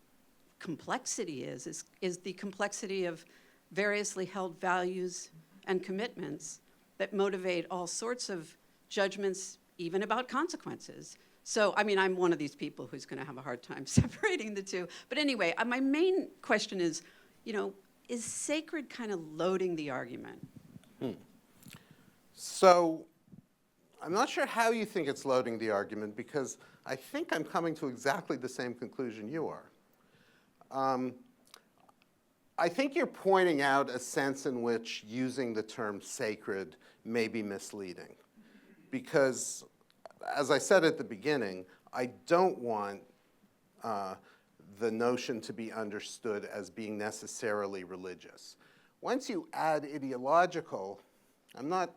complexity is the complexity of variously held values and commitments that motivate all sorts of judgments, even about consequences. So, I'm one of these people who's going to have a hard time separating the two. But anyway, my main question is, is sacred kind of loading the argument? So I'm not sure how you think it's loading the argument, because I think I'm coming to exactly the same conclusion you are. I think you're pointing out a sense in which using the term sacred may be misleading. Because, as I said at the beginning, I don't want the notion to be understood as being necessarily religious. Once you add ideological, I'm not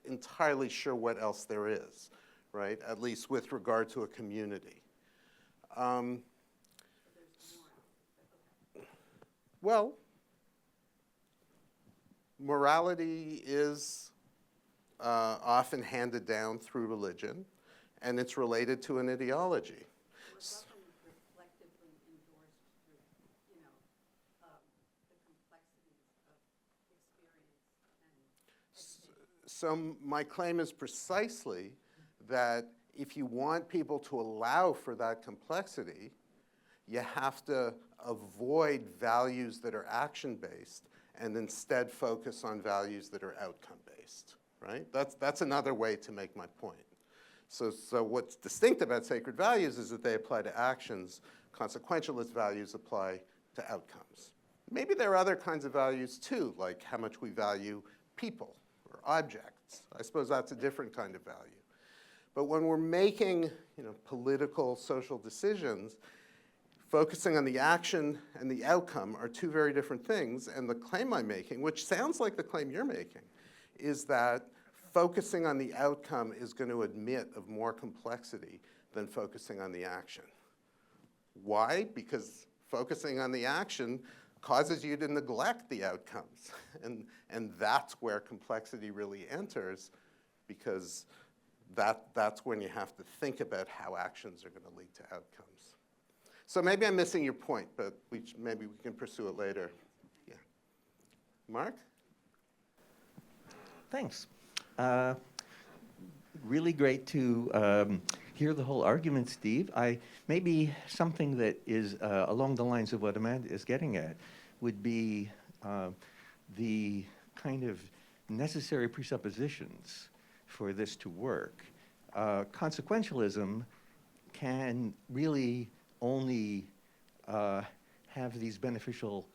entirely sure what else there is, right? At least with regard to a community. Well, morality is often handed down through religion, and it's related to an ideology. It's often reflectively endorsed through, the complexities of experience. So my claim is precisely that if you want people to allow for that complexity, you have to avoid values that are action-based and instead focus on values that are outcome-based, right? That's another way to make my point. So what's distinct about sacred values is that they apply to actions. Consequentialist values apply to outcomes. Maybe there are other kinds of values too, like how much we value people or objects. I suppose that's a different kind of value. But when we're making, political, social decisions, focusing on the action and the outcome are two very different things. And the claim I'm making, which sounds like the claim you're making, is that focusing on the outcome is going to admit of more complexity than focusing on the action. Why? Because focusing on the action causes you to neglect the outcomes. And that's where complexity really enters, because that's when you have to think about how actions are going to lead to outcomes. So maybe I'm missing your point, but maybe we can pursue it later. Yeah. Mark? Thanks. Really great to hear the whole argument, Steve. Maybe something that is along the lines of what Amanda is getting at would be the kind of necessary presuppositions for this to work. Consequentialism can really only have these beneficial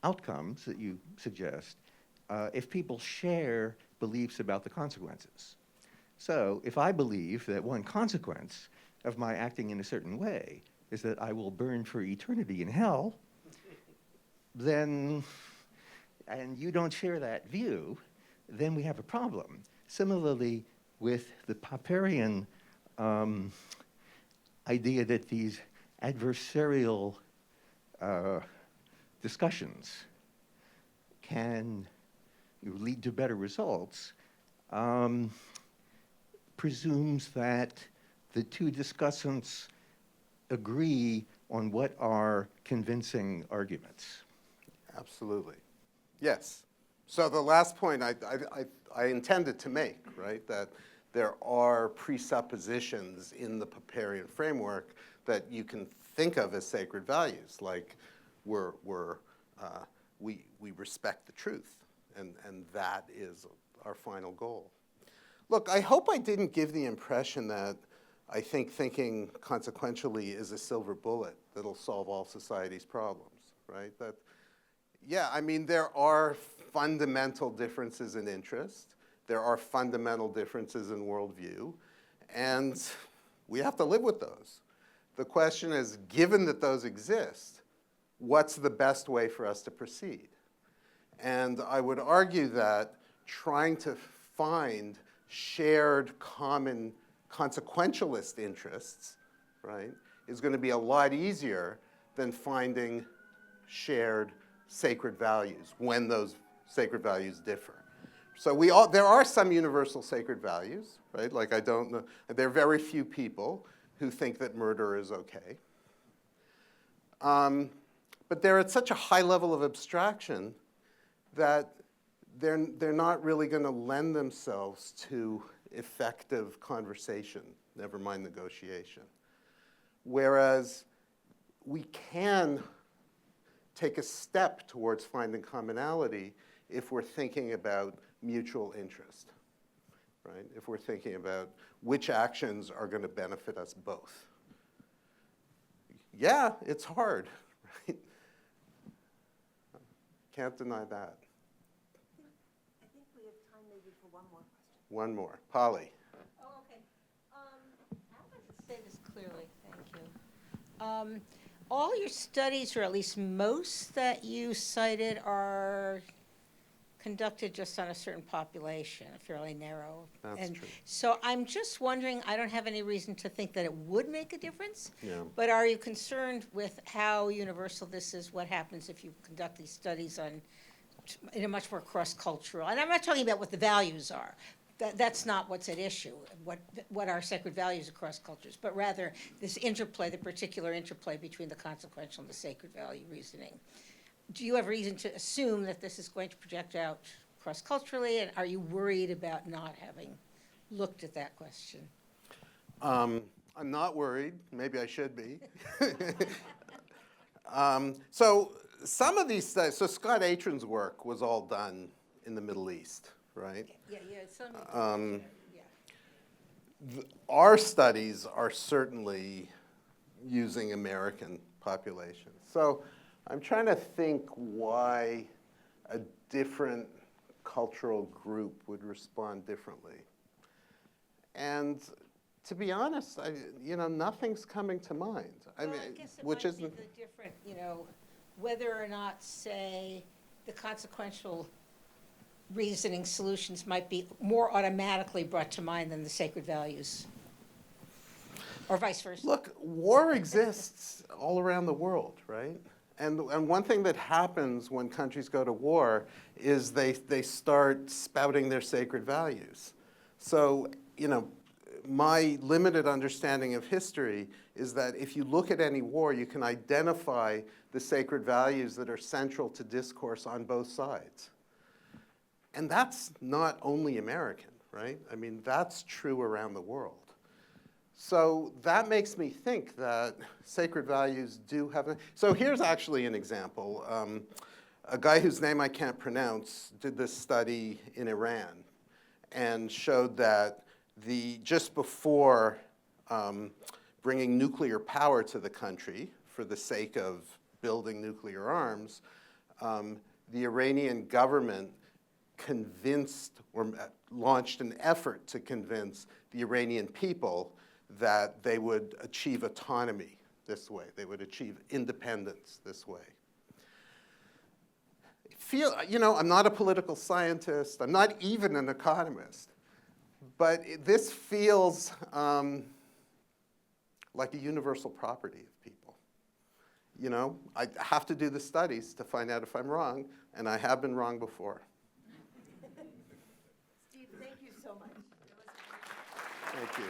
outcomes that you suggest if people share beliefs about the consequences. So if I believe that one consequence of my acting in a certain way is that I will burn for eternity in hell, then, and you don't share that view, then we have a problem. Similarly, with the Popperian idea that these adversarial discussions can lead to better results, presumes that the two discussants agree on what are convincing arguments. Absolutely. Yes. So the last point I intended to make, right, that there are presuppositions in the Popperian framework that you can think of as sacred values, like we respect the truth, and that is our final goal. Look, I hope I didn't give the impression that I think thinking consequentially is a silver bullet that'll solve all society's problems, right? Yeah, I mean, there are fundamental differences in interest. There are fundamental differences in worldview, and we have to live with those. The question is, given that those exist, what's the best way for us to proceed? And I would argue that trying to find shared common consequentialist interests, right, is going to be a lot easier than finding shared sacred values when those sacred values differ. So there are some universal sacred values, right? Like, I don't know, there are very few people who think that murder is okay. But they're at such a high level of abstraction that they're not really going to lend themselves to effective conversation, never mind negotiation. Whereas we can take a step towards finding commonality if we're thinking about mutual interest, right? If we're thinking about which actions are going to benefit us both. Yeah, it's hard, right? Can't deny that. I think we have time maybe for one more question. One more. Polly. Oh, okay. I'd like to say this clearly, thank you. All your studies, or at least most that you cited, are conducted just on a certain population, a fairly narrow. That's true. So I'm just wondering, I don't have any reason to think that it would make a difference. Yeah. But are you concerned with how universal this is? What happens if you conduct these studies in a much more cross-cultural? And I'm not talking about what the values are. That's not what's at issue, what are sacred values across cultures, but rather this interplay, the particular interplay between the consequential and the sacred value reasoning. Do you have reason to assume that this is going to project out cross-culturally, and are you worried about not having looked at that question? I'm not worried. Maybe I should be. So some of these studies, so Scott Atran's work was all done in the Middle East, right? Yeah, some. Our studies are certainly using American populations. So I'm trying to think why a different cultural group would respond differently. And to be honest, nothing's coming to mind. I guess it which might isn't. be the different, whether or not, say, the consequential reasoning solutions might be more automatically brought to mind than the sacred values, or vice versa. Look, war exists all around the world, right? And one thing that happens when countries go to war is they start spouting their sacred values. So, my limited understanding of history is that if you look at any war, you can identify the sacred values that are central to discourse on both sides. And that's not only American, right? I mean, that's true around the world. So that makes me think that sacred values do have so here's actually an example. A guy whose name I can't pronounce did this study in Iran and showed that just before bringing nuclear power to the country for the sake of building nuclear arms, the Iranian government convinced or launched an effort to convince the Iranian people that they would achieve autonomy this way. They would achieve independence this way. I'm not a political scientist. I'm not even an economist. But this feels like a universal property of people. I have to do the studies to find out if I'm wrong, and I have been wrong before. Steve, thank you so much. Thank you.